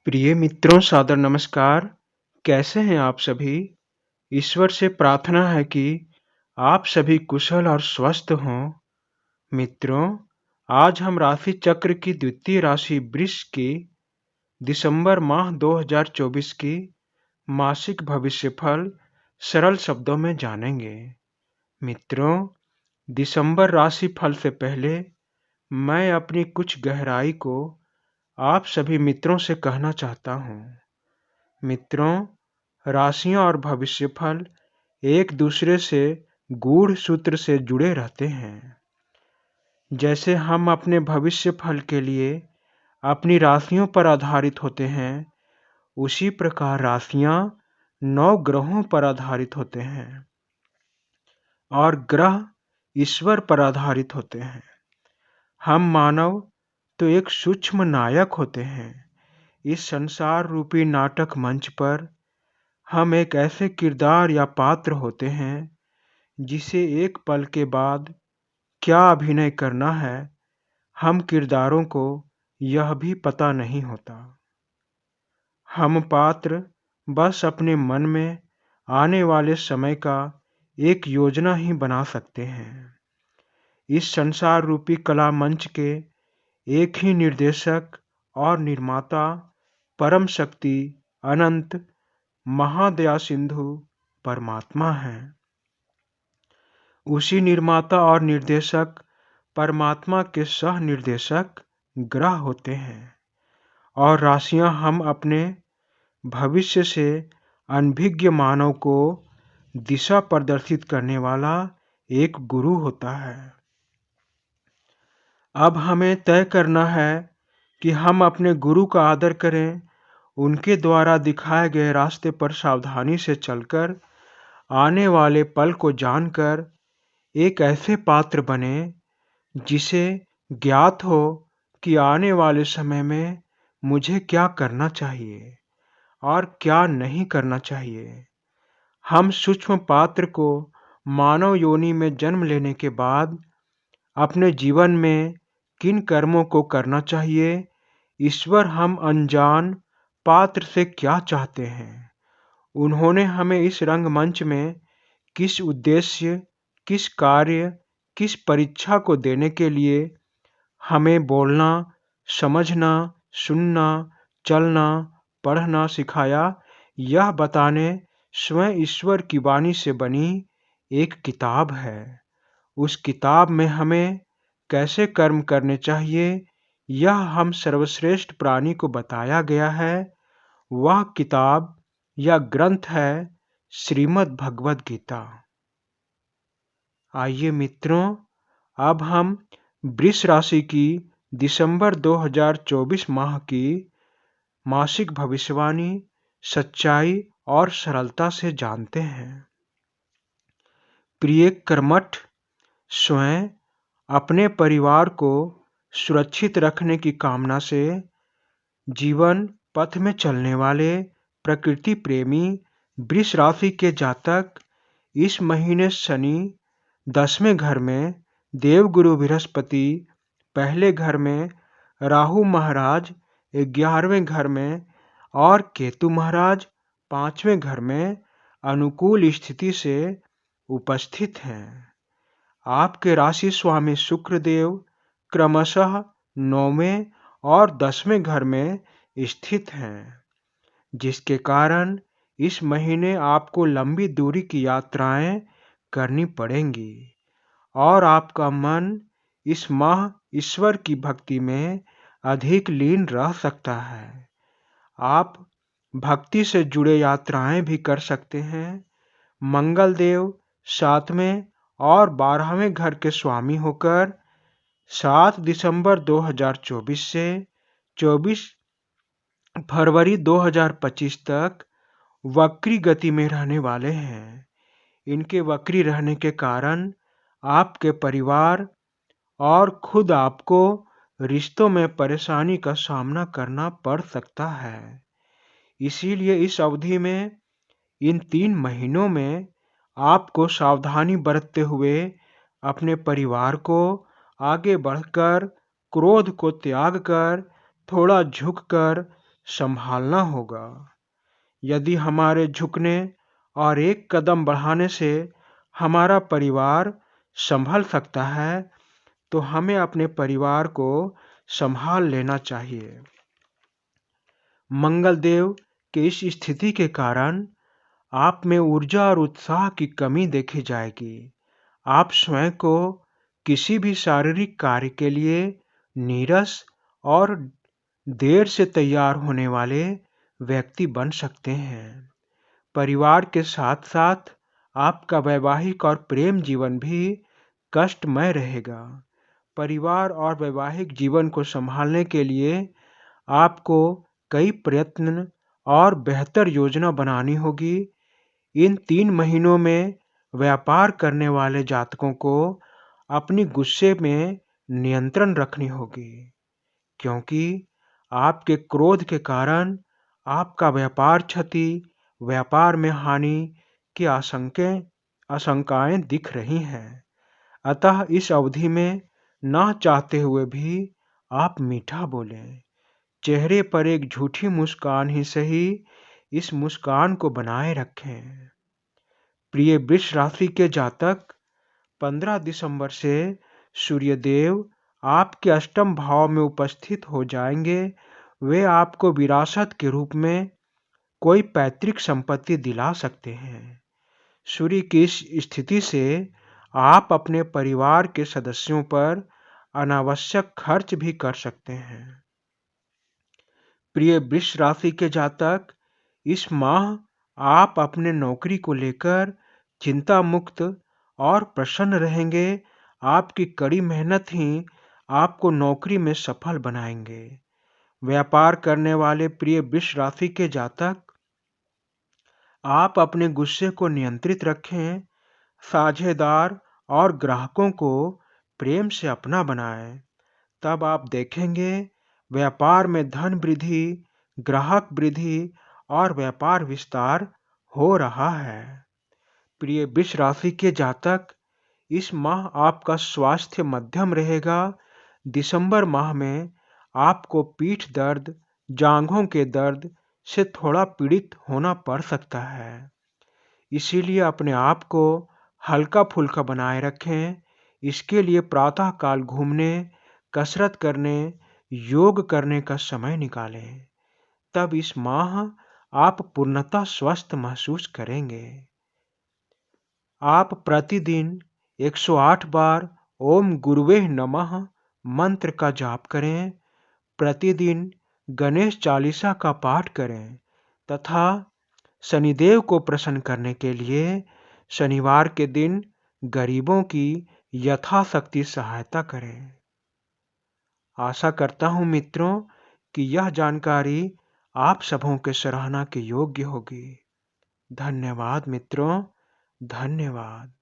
प्रिय मित्रों, सादर नमस्कार। कैसे हैं आप सभी? ईश्वर से प्रार्थना है कि आप सभी कुशल और स्वस्थ हों। मित्रों, आज हम राशि चक्र की द्वितीय राशि वृष की दिसंबर माह 2024 की मासिक भविष्यफल सरल शब्दों में जानेंगे। मित्रों, दिसंबर राशि फल से पहले मैं अपनी कुछ गहराई को आप सभी मित्रों से कहना चाहता हूँ। मित्रों, राशियां और भविष्यफल एक दूसरे से गूढ़ सूत्र से जुड़े रहते हैं। जैसे हम अपने भविष्यफल के लिए अपनी राशियों पर आधारित होते हैं, उसी प्रकार राशियां 9 ग्रहों पर आधारित होते हैं और ग्रह ईश्वर पर आधारित होते हैं। हम मानव तो एक सूक्ष्म नायक होते हैं। इस संसार रूपी नाटक मंच पर हम एक ऐसे किरदार या पात्र होते हैं जिसे एक पल के बाद क्या अभिनय करना है, हम किरदारों को यह भी पता नहीं होता। हम पात्र बस अपने मन में आने वाले समय का एक योजना ही बना सकते हैं। इस संसार रूपी कला मंच के एक ही निर्देशक और निर्माता परम शक्ति अनंत महादया सिंधु परमात्मा है। उसी निर्माता और निर्देशक परमात्मा के सह निर्देशक ग्रह होते हैं और राशियां हम अपने भविष्य से अनभिज्ञ मानव को दिशा प्रदर्शित करने वाला एक गुरु होता है। अब हमें तय करना है कि हम अपने गुरु का आदर करें, उनके द्वारा दिखाए गए रास्ते पर सावधानी से चलकर आने वाले पल को जानकर एक ऐसे पात्र बने जिसे ज्ञात हो कि आने वाले समय में मुझे क्या करना चाहिए और क्या नहीं करना चाहिए। हम सूक्ष्म पात्र को मानव योनि में जन्म लेने के बाद अपने जीवन में किन कर्मों को करना चाहिए, ईश्वर हम अनजान पात्र से क्या चाहते हैं, उन्होंने हमें इस रंगमंच में किस उद्देश्य, किस कार्य, किस परीक्षा को देने के लिए हमें बोलना, समझना, सुनना, चलना, पढ़ना सिखाया, यह बताने स्वयं ईश्वर की वाणी से बनी एक किताब है। उस किताब में हमें कैसे कर्म करने चाहिए, यह हम सर्वश्रेष्ठ प्राणी को बताया गया है। वह किताब या ग्रंथ है श्रीमद् भगवद गीता। आइए मित्रों, अब हम वृष राशि की दिसंबर 2024 माह की मासिक भविष्यवाणी सच्चाई और सरलता से जानते हैं। प्रिय कर्मठ, स्वयं अपने परिवार को सुरक्षित रखने की कामना से जीवन पथ में चलने वाले प्रकृति प्रेमी वृष राशि के जातक इस महीने शनि 10वें घर में, देवगुरु बृहस्पति पहले घर में, राहु महाराज 11वें घर में और केतु महाराज 5वें घर में अनुकूल स्थिति से उपस्थित हैं। आपके राशि स्वामी शुक्रदेव क्रमशः 9वें और 10वें घर में स्थित हैं, जिसके कारण इस महीने आपको लंबी दूरी की यात्राएं करनी पड़ेंगी और आपका मन इस माह ईश्वर की भक्ति में अधिक लीन रह सकता है। आप भक्ति से जुड़े यात्राएं भी कर सकते हैं। मंगल देव 7वें और 12वें घर के स्वामी होकर 7 दिसंबर 2024 से 24 फरवरी 2025 तक वक्री गति में रहने वाले हैं। इनके वक्री रहने के कारण आपके परिवार और खुद आपको रिश्तों में परेशानी का सामना करना पड़ सकता है। इसीलिए इस अवधि में, इन 3 महीनों में आपको सावधानी बरतते हुए अपने परिवार को आगे बढ़कर, क्रोध को त्याग कर, थोड़ा झुककर संभालना होगा। यदि हमारे झुकने और एक कदम बढ़ाने से हमारा परिवार संभल सकता है, तो हमें अपने परिवार को संभाल लेना चाहिए। मंगलदेव के इस स्थिति के कारण आप में ऊर्जा और उत्साह की कमी देखी जाएगी। आप स्वयं को किसी भी शारीरिक कार्य के लिए नीरस और देर से तैयार होने वाले व्यक्ति बन सकते हैं। परिवार के साथ साथ आपका वैवाहिक और प्रेम जीवन भी कष्टमय रहेगा। परिवार और वैवाहिक जीवन को संभालने के लिए आपको कई प्रयत्न और बेहतर योजना बनानी होगी। इन 3 महीनों में व्यापार करने वाले जातकों को अपनी गुस्से में नियंत्रण रखनी होगी, क्योंकि आपके क्रोध के कारण आपका व्यापार क्षति, व्यापार में हानि की आशंकाएं दिख रही हैं। अतः इस अवधि में ना चाहते हुए भी आप मीठा बोलें। चेहरे पर एक झूठी मुस्कान ही सही, इस मुस्कान को बनाए रखें। प्रिय वृष राशि के जातक, 15 दिसंबर से सूर्यदेव आपके अष्टम भाव में उपस्थित हो जाएंगे। वे आपको विरासत के रूप में कोई पैतृक संपत्ति दिला सकते हैं। सूर्य की इस स्थिति से आप अपने परिवार के सदस्यों पर अनावश्यक खर्च भी कर सकते हैं। प्रिय वृष राशि के जातक, इस माह आप अपने नौकरी को लेकर चिंता मुक्त और प्रसन्न रहेंगे। आपकी कड़ी मेहनत ही आपको नौकरी में सफल बनाएंगे। व्यापार करने वाले प्रिय वृष राशि के जातक, आप अपने गुस्से को नियंत्रित रखें। साझेदार और ग्राहकों को प्रेम से अपना बनाएं। तब आप देखेंगे व्यापार में धन वृद्धि, ग्राहक वृद्धि और व्यापार विस्तार हो रहा है। प्रिय वृष राशि के जातक, इस माह आपका स्वास्थ्य मध्यम रहेगा। दिसंबर माह में आपको पीठ दर्द, जांघों के दर्द से थोड़ा पीड़ित होना पड़ सकता है। इसीलिए अपने आप को हल्का फुल्का बनाए रखें। इसके लिए प्रातःकाल घूमने, कसरत करने, योग करने का समय निकालें। तब इस माह आप पूर्णतः स्वस्थ महसूस करेंगे। आप प्रतिदिन 108 बार ओम गुरुवे नमः मंत्र का जाप करें। प्रतिदिन गणेश चालीसा का पाठ करें तथा शनिदेव को प्रसन्न करने के लिए शनिवार के दिन गरीबों की यथाशक्ति सहायता करें। आशा करता हूँ मित्रों कि यह जानकारी आप सबों के सराहना के योग्य होगी। धन्यवाद मित्रों, धन्यवाद।